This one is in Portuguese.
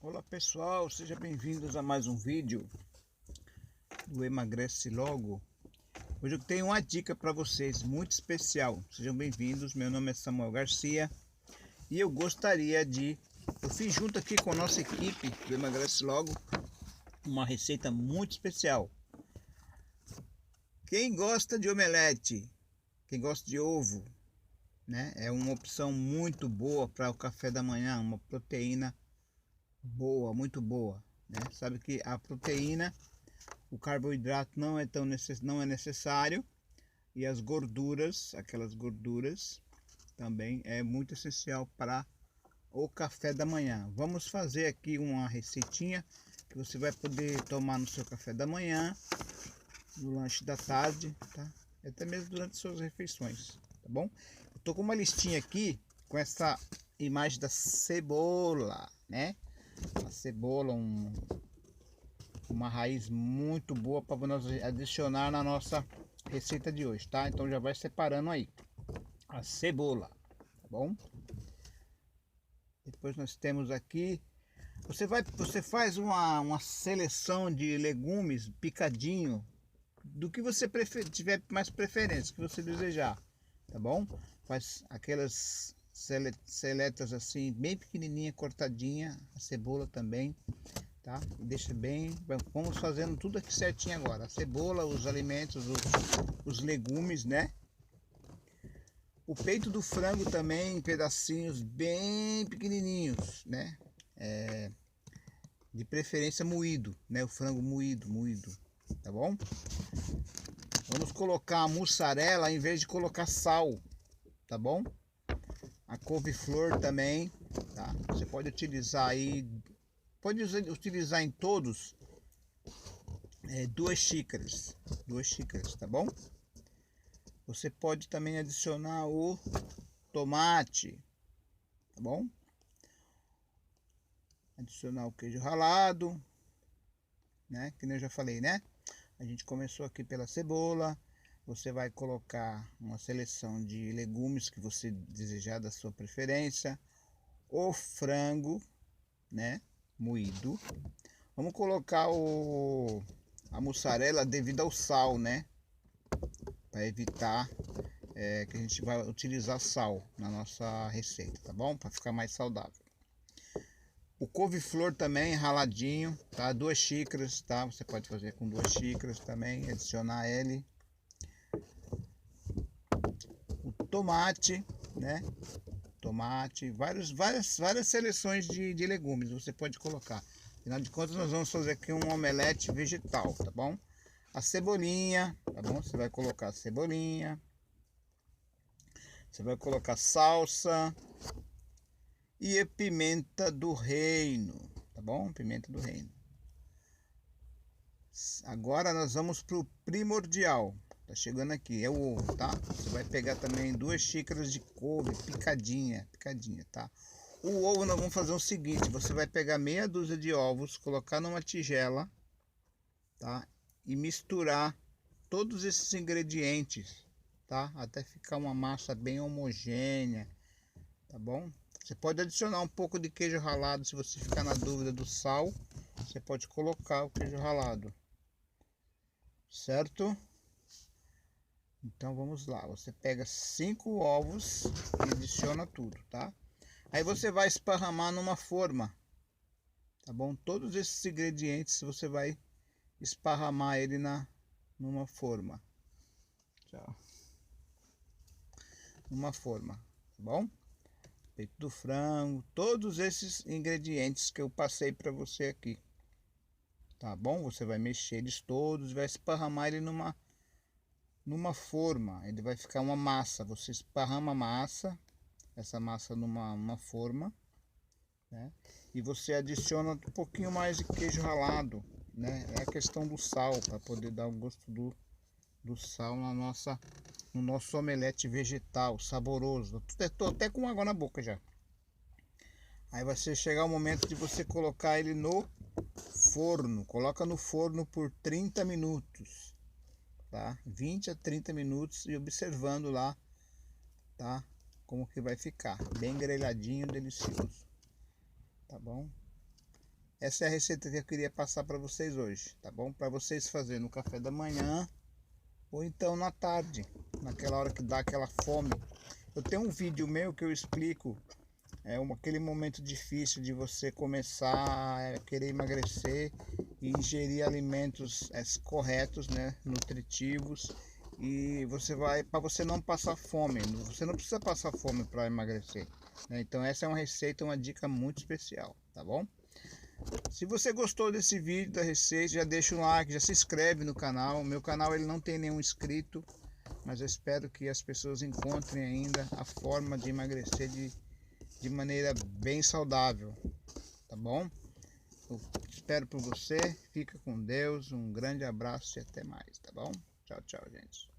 Olá pessoal, sejam bem-vindos a mais um vídeo do Emagrece Logo. Hoje eu tenho uma dica para vocês muito especial. Sejam bem-vindos, meu nome é Samuel Garcia e eu fiz junto aqui com a nossa equipe do Emagrece Logo uma receita muito especial. Quem gosta de omelete, quem gosta de ovo, né, é uma opção muito boa para o café da manhã, uma proteína boa, muito boa, né? Sabe que a proteína, o carboidrato não é necessário, e as gorduras, aquelas gorduras também é muito essencial para o café da manhã. Vamos fazer aqui uma receitinha que você vai poder tomar no seu café da manhã, no lanche da tarde, tá? Até mesmo durante suas refeições, tá bom? Eu tô com uma listinha aqui com essa imagem da cebola, né? A cebola, uma raiz muito boa para nós adicionar na nossa receita de hoje, tá? Então já vai separando aí a cebola, tá bom? Depois nós temos aqui, você faz uma seleção de legumes picadinho, do que você tiver mais preferência, que você desejar, tá bom? Faz aquelas seletas assim, bem pequenininha, cortadinha, a cebola também, tá? Deixa bem, vamos fazendo tudo aqui certinho agora, a cebola, os alimentos, os legumes, né? O peito do frango também em pedacinhos bem pequenininhos, né? De preferência moído, né? O frango moído, tá bom? Vamos colocar a mussarela em vez de colocar sal, tá bom? A couve-flor também, tá? Você pode utilizar aí, utilizar em todos 2 xícaras, tá bom? Você pode também adicionar o tomate, tá bom? Adicionar o queijo ralado, né? Que nem eu já falei, né? A gente começou aqui pela cebola. Você vai colocar uma seleção de legumes que você desejar, da sua preferência. O frango, né, moído. Vamos colocar a mussarela devido ao sal, né, para evitar que a gente vai utilizar sal na nossa receita, tá bom? Para ficar mais saudável. O couve-flor também raladinho, tá? 2 xícaras, tá? Você pode fazer com 2 xícaras também, adicionar ele. O tomate, né? Tomate, várias seleções de legumes você pode colocar. Afinal de contas, nós vamos fazer aqui um omelete vegetal, tá bom? A cebolinha, tá bom? Você vai colocar a cebolinha. Você vai colocar salsa e a pimenta do reino, tá bom? Pimenta do reino. Agora nós vamos pro primordial. Tá chegando aqui, é o ovo, tá? Você vai pegar também 2 xícaras de couve picadinha, tá? O ovo nós vamos fazer o seguinte, você vai pegar meia dúzia de ovos, colocar numa tigela, tá? E misturar todos esses ingredientes, tá? Até ficar uma massa bem homogênea, tá bom? Você pode adicionar um pouco de queijo ralado, se você ficar na dúvida do sal, você pode colocar o queijo ralado, certo? Então vamos lá, você pega 5 ovos e adiciona tudo, tá? Aí você vai esparramar numa forma, tá bom? Todos esses ingredientes você vai esparramar ele numa forma. Tchau. Numa forma, tá bom? Peito do frango, todos esses ingredientes que eu passei para você aqui, tá bom? Você vai mexer eles todos, vai esparramar ele numa forma, ele vai ficar uma massa. Você esparrama a massa, essa massa numa forma, né? E você adiciona um pouquinho mais de queijo ralado, né? É a questão do sal, para poder dar o gosto do sal no nosso omelete vegetal saboroso. Tô até com água na boca já. Aí vai chegar o momento de você colocar ele no forno. Coloca no forno por 30 minutos, tá? 20 a 30 minutos, e observando lá, tá? Como que vai ficar, bem grelhadinho, delicioso, tá bom? Essa é a receita que eu queria passar para vocês hoje, tá bom? Para vocês fazerem no café da manhã ou então na tarde, naquela hora que dá aquela fome. Eu tenho um vídeo meu que eu explico aquele momento difícil de você começar a querer emagrecer e ingerir alimentos corretos, né, nutritivos, e você vai, para você não passar fome. Você não precisa passar fome para emagrecer, né? Então essa é uma receita, uma dica muito especial, tá bom? Se você gostou desse vídeo, da receita, já deixa um like, já se inscreve no canal. Meu canal ele não tem nenhum inscrito, mas eu espero que as pessoas encontrem ainda a forma de emagrecer de maneira bem saudável, tá bom? Eu espero por você, fica com Deus, um grande abraço e até mais, tá bom? Tchau, tchau, gente.